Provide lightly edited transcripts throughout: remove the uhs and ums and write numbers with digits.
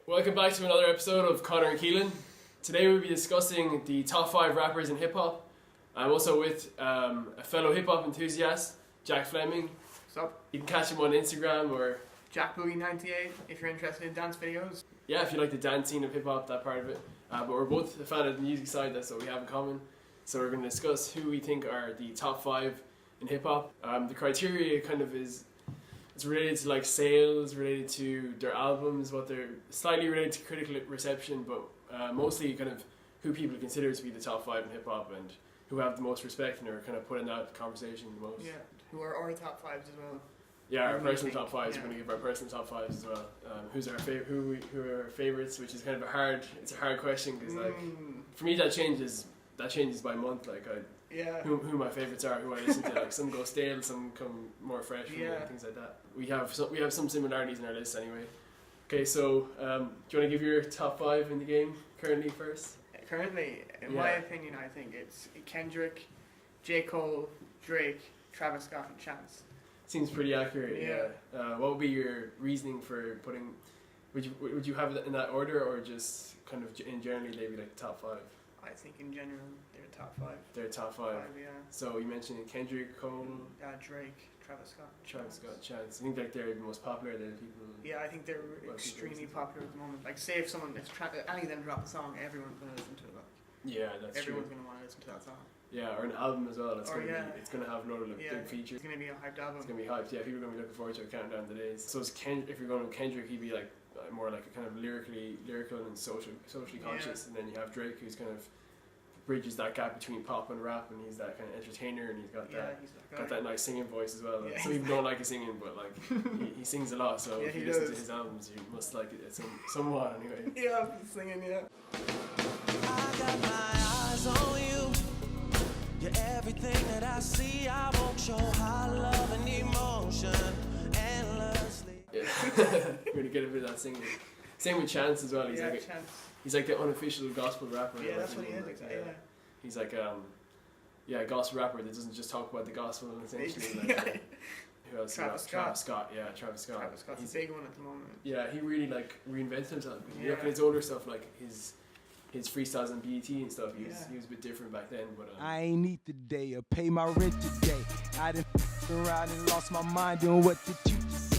Welcome back to another episode of Conor and Keelan. Today we'll be discussing the top 5 rappers in hip hop. I'm also with a fellow hip hop enthusiast, Jack Fleming. What's up? You can catch him on Instagram or JackBoogie98 if you're interested in dance videos. yeah, if you like the dance scene of hip hop, that part of it. But we're both a fan of the music side, that's what we have in common. So we're going to discuss who we think are the top 5 in hip hop. The criteria kind of is. It's related to like sales, related to their albums, what they're slightly related to critical reception, but mostly kind of who people consider to be the top 5 in hip hop and who have the most respect and are kind of put in that conversation the most. Yeah, who are our top 5s as well. Yeah, our personal top 5s. Yeah. We're going to give our personal top 5s as well. Who are our favorites? Which is kind of a hard question because like for me that changes by month. Like who my favorites are, who I listen to. Like some go stale, some come more fresh, and things like that. We have some similarities in our list anyway. Okay, so do you want to give your top 5 in the game currently first? Currently, in my opinion, I think it's Kendrick, J. Cole, Drake, Travis Scott, and Chance. Seems pretty accurate. Yeah. What would be your reasoning for putting? Would you have it in that order, or just kind of in generally they'd be like the top 5? I think in general they're top 5. They're top 5. Yeah. So you mentioned Kendrick, Cole, Drake, Travis Scott, Chance. I think like they're the most popular. They're the people. Yeah, I think they're extremely popular at the moment. Like, say if any of them drop a song, everyone's gonna listen to it. Like, yeah, that's everyone's true. gonna want to listen to that song. Yeah, or an album as well. It's gonna have a lot of big features. It's gonna be a hyped album. It's gonna be hyped. Yeah, people are gonna be looking forward to it, counting down the days. So if you're going with Kendrick, he'd be like more like a kind of lyrical and socially conscious, and then you have Drake, who's kind of bridges that gap between pop and rap, and he's that kind of entertainer, and he's got that nice singing voice as well. Yeah, some people don't like his singing, but like he sings a lot. So if you listen to his albums, you must like it somewhat anyway. Yeah, I've been singing. Yeah. I got my eyes on you. You're everything that I see. I won't show how love and emotion endlessly. Yeah, really good at that singing. Same with Chance as well. He's like the unofficial gospel rapper. Yeah, that's what he is. Exactly. Yeah. He's like a gospel rapper that doesn't just talk about the gospel essentially. Like, who else? Travis Scott. Yeah, Travis Scott. Travis Scott's a big one at the moment. Yeah, he really like reinvented himself. You look at his older stuff, like his freestyles on BET and stuff. He was a bit different back then. But I ain't eat today or pay my rent today. I done around and lost my mind doing what the teacher say.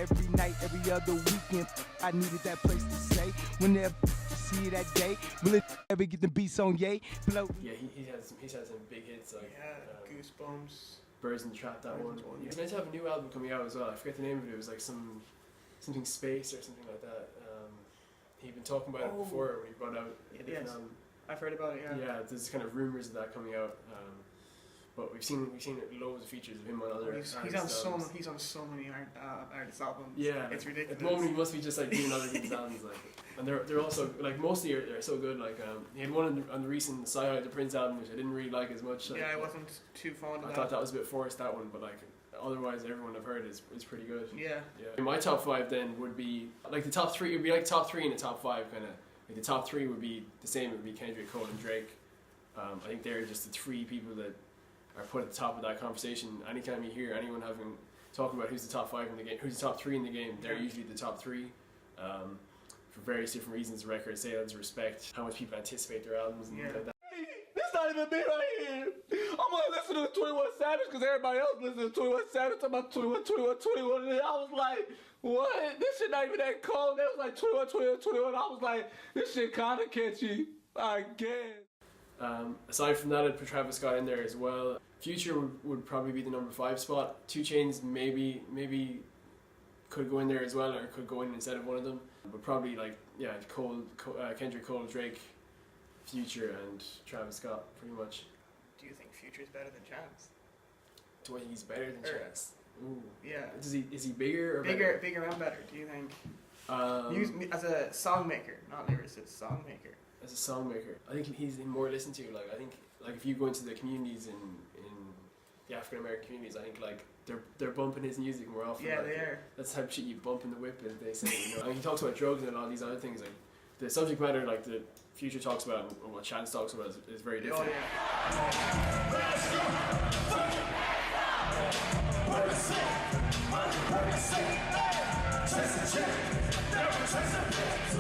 Every night, every other weekend, I needed that place to stay. Whenever see that day, will it ever get the beats on yay? Blow. Yeah, he's had some big hits like Goosebumps, Birds in the Trap. That one. He's meant to have a new album coming out as well. I forget the name of it. It was like something space or something like that. He'd been talking about it before when he brought out a different album. I've heard about it. Yeah. Yeah, there's kind of rumors of that coming out. But we've seen loads of features of him on other. He's on so many artists' albums. Yeah, it's ridiculous. At the moment, he must be just like doing other people's albums, like, and they're also like mostly they're so good. Like he had one on the recent Sci-Hi the Prince album, which I didn't really like as much. Like, yeah, I wasn't too fond of that. I thought that was a bit forced, that one, but like otherwise everyone I've heard is pretty good. Yeah. My top 5 then would be like the top 3. It would be like top 3 and the top 5 kind of. Like the top 3 would be the same. It would be Kendrick, Cole, and Drake. I think they're just the 3 people that are put at the top of that conversation. Anytime you hear anyone talking about who's the top 5 in the game, who's the top 3 in the game, they're usually the top 3 for various different reasons: record sales, respect, how much people anticipate their albums, and things like that. Hey, this not even me right here. I'm gonna listen to 21 Savage because everybody else listens to 21 Savage. Talking about 21, and I was like, what? This shit not even that cold. That was like 21. I was like, this shit kinda catchy, I guess. Aside from that, I'd put Travis Scott in there as well. Future would probably be the number 5 spot. 2 Chainz maybe could go in there as well, or could go in instead of one of them. But probably Kendrick, Cole, Drake, Future, and Travis Scott, pretty much. Do you think Future's better than Chance? Do I think he's better than Chance? Ooh. Yeah. Is he bigger or bigger and better? Do you think? As a songmaker, not lyricist, songmaker. As a songmaker, I think he's more listened to. Like I think, like if you go into the communities in the African American communities, I think like they're bumping his music more often. Yeah, like, they are. That's the type of shit you bump in the whip, as they say. You know, and he talks about drugs and all these other things. Like the subject matter, like the Future talks about and what Chance talks about is very different. Oh,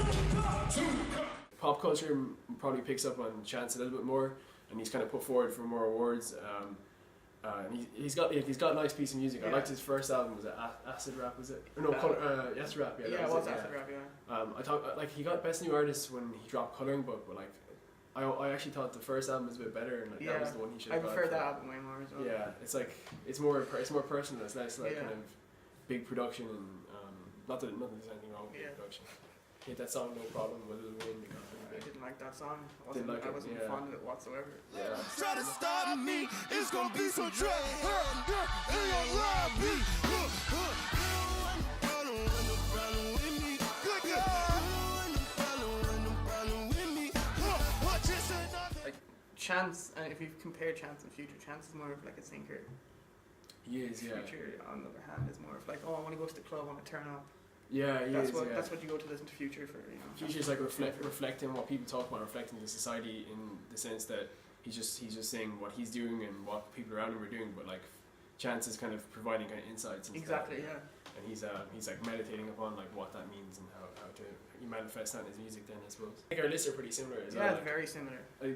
yeah. pop culture probably picks up on Chance a little bit more, and he's kind of put forward for more awards. And he's got a nice piece of music. I liked his first album. Was it Acid Rap? Was it? Or no, Acid Rap. Yeah, Yeah, it was Acid Rap. Yeah. I thought like he got Best New Artist when he dropped Coloring Book, but like I actually thought the first album was a bit better, and like that was the one he should I have got. prefer that album way more as well. Yeah, it's like it's more personal. It's less like kind of big production, and not that there's anything wrong with production. Hate that song, No Problem, with Lil Wayne. I didn't like that song. I wasn't fond of it whatsoever. Yeah. Try to stop me, it's gonna be some drag. Like Chance, and if you compare Chance and Future, Chance is more of like a thinker. He is, yeah. Future, on the other hand, is more of like, oh, I want to go to the club, I want to turn up. Yeah, That's what you go to listen to Future for, you know. Future's like reflecting what people talk about, reflecting the society in the sense that he's just saying what he's doing and what people around him are doing, but like Chance is kind of providing kind of insights into Exactly, that. yeah. And he's like meditating upon like what that means and how to manifest that in his music then, I suppose. I think our lists are pretty similar as well. Yeah, like, very similar. we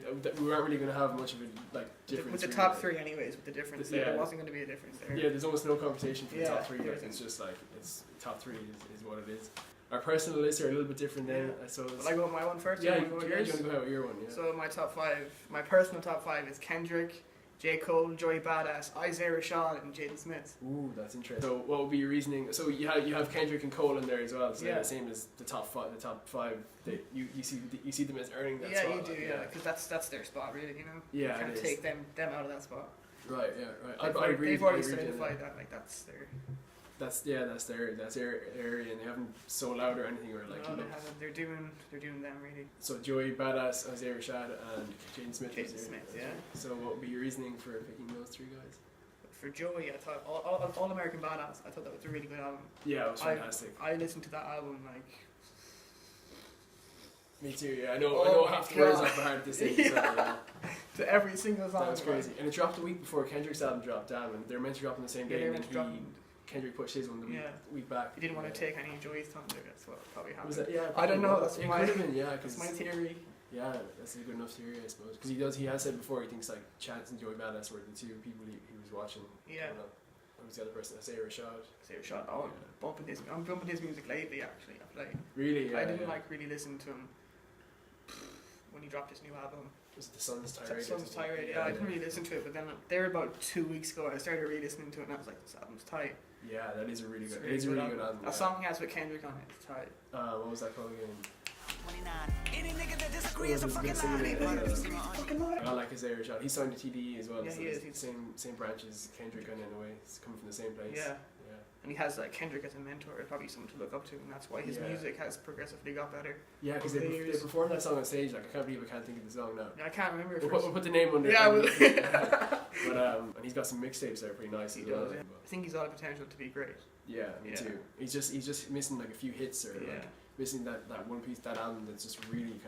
weren't really going to have much of a like difference. With the really, top like, three anyways, with the difference there wasn't going to be a difference there. Yeah, there's almost no competition for the top three. there Like, it's just like it's top three is what it is. Our personal lists are a little bit different then, I suppose. Will I go with my one first? Yeah, you you want to go out with your one, yeah. So my personal top five is Kendrick, J. Cole, Joey Badass, Isaiah Rashad, and Jaden Smith. Ooh, that's interesting. So what would be your reasoning? So you have Kendrick and Cole in there as well. So they're Yeah. the same as the top five. You see them as earning that Yeah, spot. you do, like, yeah, because that's their spot, really, you know. Yeah, you can't it is. take them out of that spot. Right, yeah, right. I agree. They've I already agree with you on solidified that, like that's their. That's their area, and they haven't sold out or anything, or like. No, they haven't. They're doing them really. So Joey Badass, Isaiah Rashad, and Jaden Smith. Jaden Smith, yeah. So what would be your reasoning for picking those three guys? For Joey, I thought All American Badass. I thought that was a really good album. Yeah, it was fantastic. I listened to that album like. Me too. Yeah, I know half the words off by heart this thing. Yeah. To every single song. That was crazy, and it dropped a week before Kendrick's album dropped. Damn, and they're meant to drop on the same day. And then Kendrick pushed his one the week back. He didn't want to take any of Joey's thunder. That's what probably happened. Was that, yeah, I don't know. It could have been, yeah. That's my theory. Yeah, that's a good enough theory, I suppose. Because he has said before he thinks like Chance and Joey Badass were the two people he was watching. Yeah. Who was the other person? Isaiah Rashad. Oh, I'm bumping his music lately. Actually, Really? Yeah, I didn't really listen to him when he dropped his new album. Was it The Sun's Tirade? Sun's Tirade. Yeah, I didn't really listen to it, but then there about 2 weeks ago, I started re-listening to it, and I was like, this album's tight. Yeah, that is a really good. It's a really good album. A song he has with Kendrick on it, it's tight. What was that called again? 29. Any nigga that disagrees a fucking lie. I like Isaiah Rashad. He's signed to TDE as well. Yeah, so he is. Same branch as Kendrick, and in a way, it's coming from the same place. Yeah. And he has Kendrick as a mentor, probably someone to look up to, and that's why his music has progressively got better. Yeah, because they performed that song on stage. Like, I can't believe I can't think of the song now. I can't remember. We'll put the name under. Yeah, but and he's got some mixtapes that are pretty nice. He as does. well. Yeah. I think he's all the potential to be great. Yeah, me too. He's just missing like a few hits or like missing that one piece, that album that's just really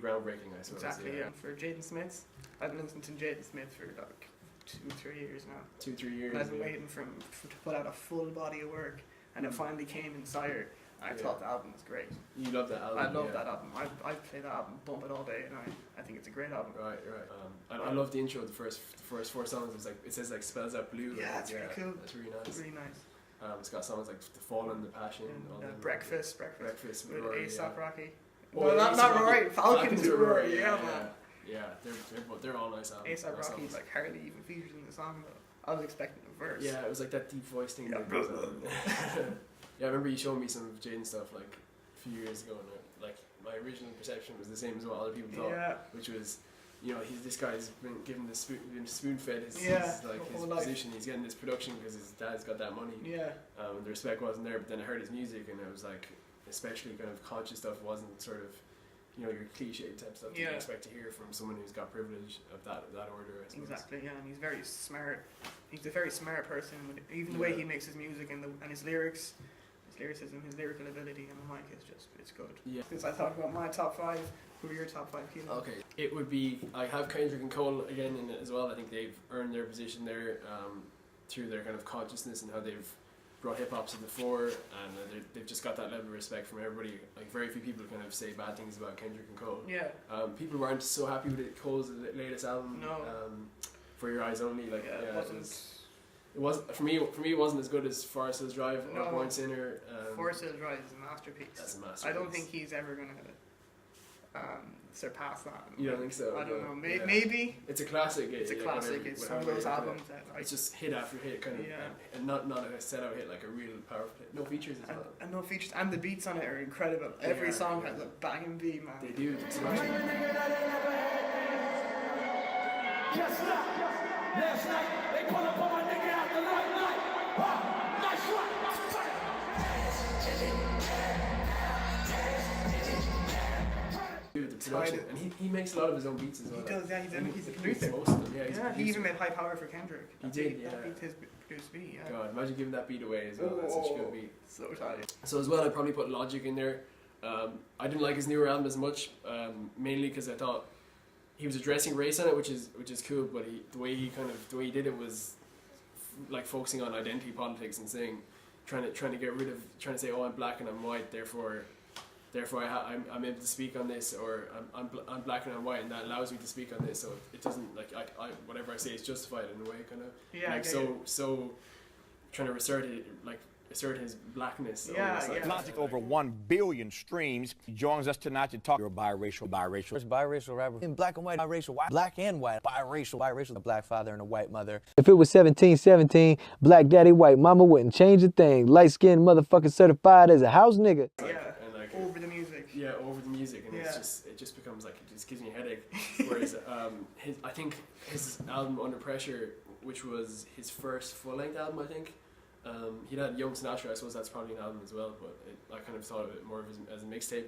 groundbreaking, I suppose. Exactly. Yeah. For Jaden Smith, I've been listening to Jaden Smith for like 2-3 years now. 2-3 years. And I've been waiting for him to put out a full body of work, and it finally came in Sire. I thought the album was great. You love that album? I love that album. I play that album, bump it all day, and I think it's a great album. Right. I love the intro. The first 4 songs. It's like it says like spells out blue. Yeah, it's really cool. That's really nice. Really nice. It's got songs like The Fallen, The Passion, and Breakfast with Rory, A$AP Rocky. Oh, well, not Rory. Falcons with Rory. Yeah, man. Yeah, they're all nice albums. A$AP Rocky's like hardly even featured in the song though. I was expecting a verse. Yeah, it was like that deep voice thing. Yeah, I remember you showing me some of Jaden stuff like a few years ago, and like my original perception was the same as what other people thought, which was, this guy's been given spoon fed his position. He's getting this production because his dad's got that money. Yeah. The respect wasn't there, but then I heard his music, and it was like, especially kind of conscious stuff wasn't sort of, your cliche type stuff that you expect to hear from someone who's got privilege of that order, I suppose. Exactly, yeah, and he's very smart. He's a very smart person. Even the way he makes his music and his lyrics, his lyricism, his lyrical ability on the mic is it's good. Yeah. Since I talked about my top 5, who are your top 5, Keelan? Okay, it would be, I have Kendrick and Cole again in it as well. I think they've earned their position there through their kind of consciousness and how they've brought hip hop to the fore, and they've just got that level of respect from everybody. Like very few people kind of say bad things about Kendrick and Cole. Yeah. People weren't so happy with Cole's latest album. No. For Your Eyes Only. Like Yeah, it was for me. It wasn't as good as Forest Hills Drive or No. Born Sinner. Forest Hills Drive is a masterpiece. That's a masterpiece. I don't think he's ever gonna surpass that. You don't think so? I don't No. know. Yeah. Maybe. It's a classic. It's a classic. It's one of those albums that it's just hit after hit, kind of, and not a set out hit like a real powerful hit. No features as well. And no features, and the beats on it are incredible. Every song has a banging beat, man. They do. Last night, they pull up on my nigga out the night. Nice one. The production, and he makes a lot of his own beats as well. He does, yeah. He's a He producer. most of them, yeah. He's a Yeah, he producer. even made High Power for Kendrick. He did, yeah. That beat his produced beat, yeah. God, imagine giving that beat away as well. That's such a good beat. So tight. So as well, I probably put Logic in there. I didn't like his newer album as much, mainly because I thought he was addressing race on it, which is cool. But the way he did it was like focusing on identity politics and saying, trying to get rid of, trying to say, oh, I'm black and I'm white, therefore I'm able to speak on this, or I'm black and I'm white, and that allows me to speak on this. So it doesn't like I whatever I say is justified in a way, kind of. Yeah. Like so trying to assert his blackness. Yeah, almost, like, yeah. Logic over 1 billion streams. He joins us tonight to talk. You're biracial. First biracial rapper in black and white, biracial, white, black and white, biracial, a black father and a white mother. If it was 1717, black daddy, white mama wouldn't change a thing. Light skinned motherfucker certified as a house nigga. Yeah. And like Over the music. Yeah, over the music, and Yeah. it just becomes like it just gives me a headache. Whereas I think his album Under Pressure, which was his first full length album, I think. He had Young Sinatra. I suppose that's probably an album as well, but I kind of thought of it more as a mixtape.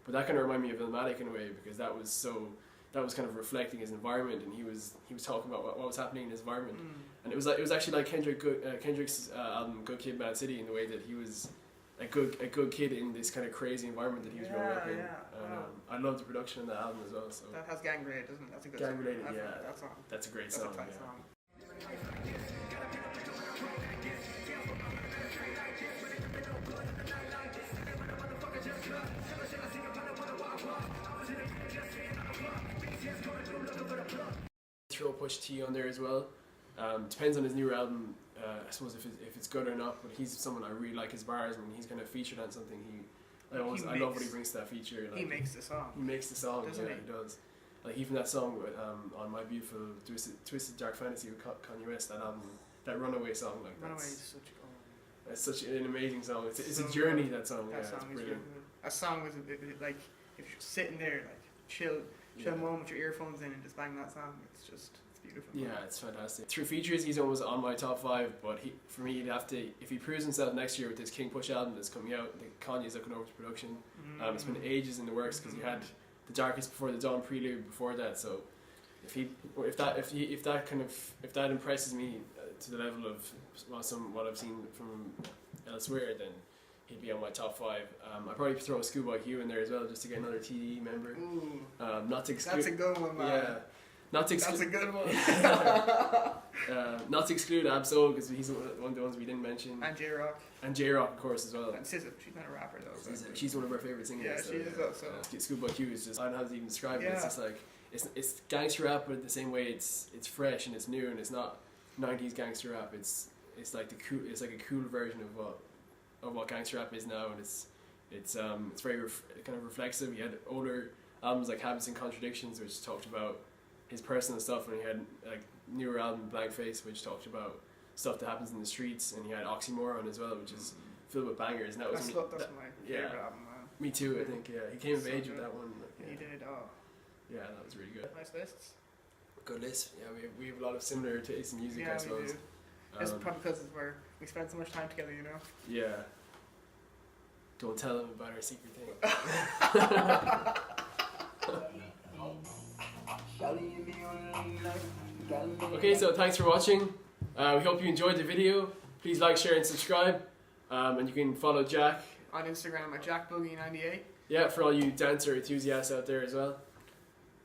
But that kind of reminded me of Illmatic in a way, because that was kind of reflecting his environment, and he was talking about what was happening in his environment, and it was actually like Kendrick's album Good Kid, Mad City, in the way that he was a good kid in this kind of crazy environment that he was growing up in. Wow. I love the production in that album as well. So That has Gang Related, doesn't it? That's a good Gang song. Related, I've yeah. heard that song. that's a great That's song. a tight Yeah. song. Throw Pusha-T on there as well. Depends on his newer album, I suppose if it's good or not. But he's someone I really like his bars. When he's kind of featured on something, I love what he brings to that feature. Like, He makes the song. He makes the song. Doesn't Yeah, he does. Like even that song with, on My Beautiful Twisted Dark Fantasy with Kanye West, that album, that Runaway song, like Runaway that's is such a It's such an amazing song. It's So a journey, good. that song. That Yeah, song it's is really brilliant. good. That song was a bit like if you're sitting there like chill moment with your earphones in and just bang that song. It's beautiful. Yeah, it's fantastic. Through features, he's almost on my top 5, but for me, he'd have to, if he proves himself next year with this King Push album that's coming out, Kanye's looking over to production. It's been ages in the works, because he had The Darkest Before the Dawn prelude before that, so if that impresses me to the level of what I've seen from elsewhere, then he'd be on my top 5. I'd probably throw Schoolboy Q in there as well, just to get another TDE member. Ooh, Not to exclude. that's a good one, man. Yeah. Not to That's a exclude. good one. Not to exclude Absol, because he's one of the ones we didn't mention. And J-Rock. And J-Rock, of course, as well. And SZA, she's not a rapper though. but- She's one of our favourite singers. Yeah, she is also. Schoolboy Q is just, I don't know how to even describe it. It's Yeah. just like, it's gangster rap, but the same way it's fresh and it's new, and it's not 90s gangster rap. It's like it's like a cool version of what gangster rap is now, and it's very kind of reflexive. He had older albums like Habits and Contradictions, which talked about his personal stuff, and he had like newer album Blank Face, which talked about stuff that happens in the streets, and he had Oxymoron as well, which is filled with bangers. And that was That's my favorite album, man. me too. I think he came of So age good. with that one. Like, He did. Oh, yeah, that was really good. nice lists. Good list. Yeah, we have a lot of similar tastes in music, Yeah, I we suppose. do. It's probably because we spend so much time together, you know. Yeah. Don't tell them about our secret thing. Okay, so thanks for watching. We hope you enjoyed the video. Please like, share, and subscribe. And you can follow Jack. On Instagram at JackBoogie98. Yeah, for all you dancer enthusiasts out there as well.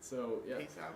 So, yeah. Peace out.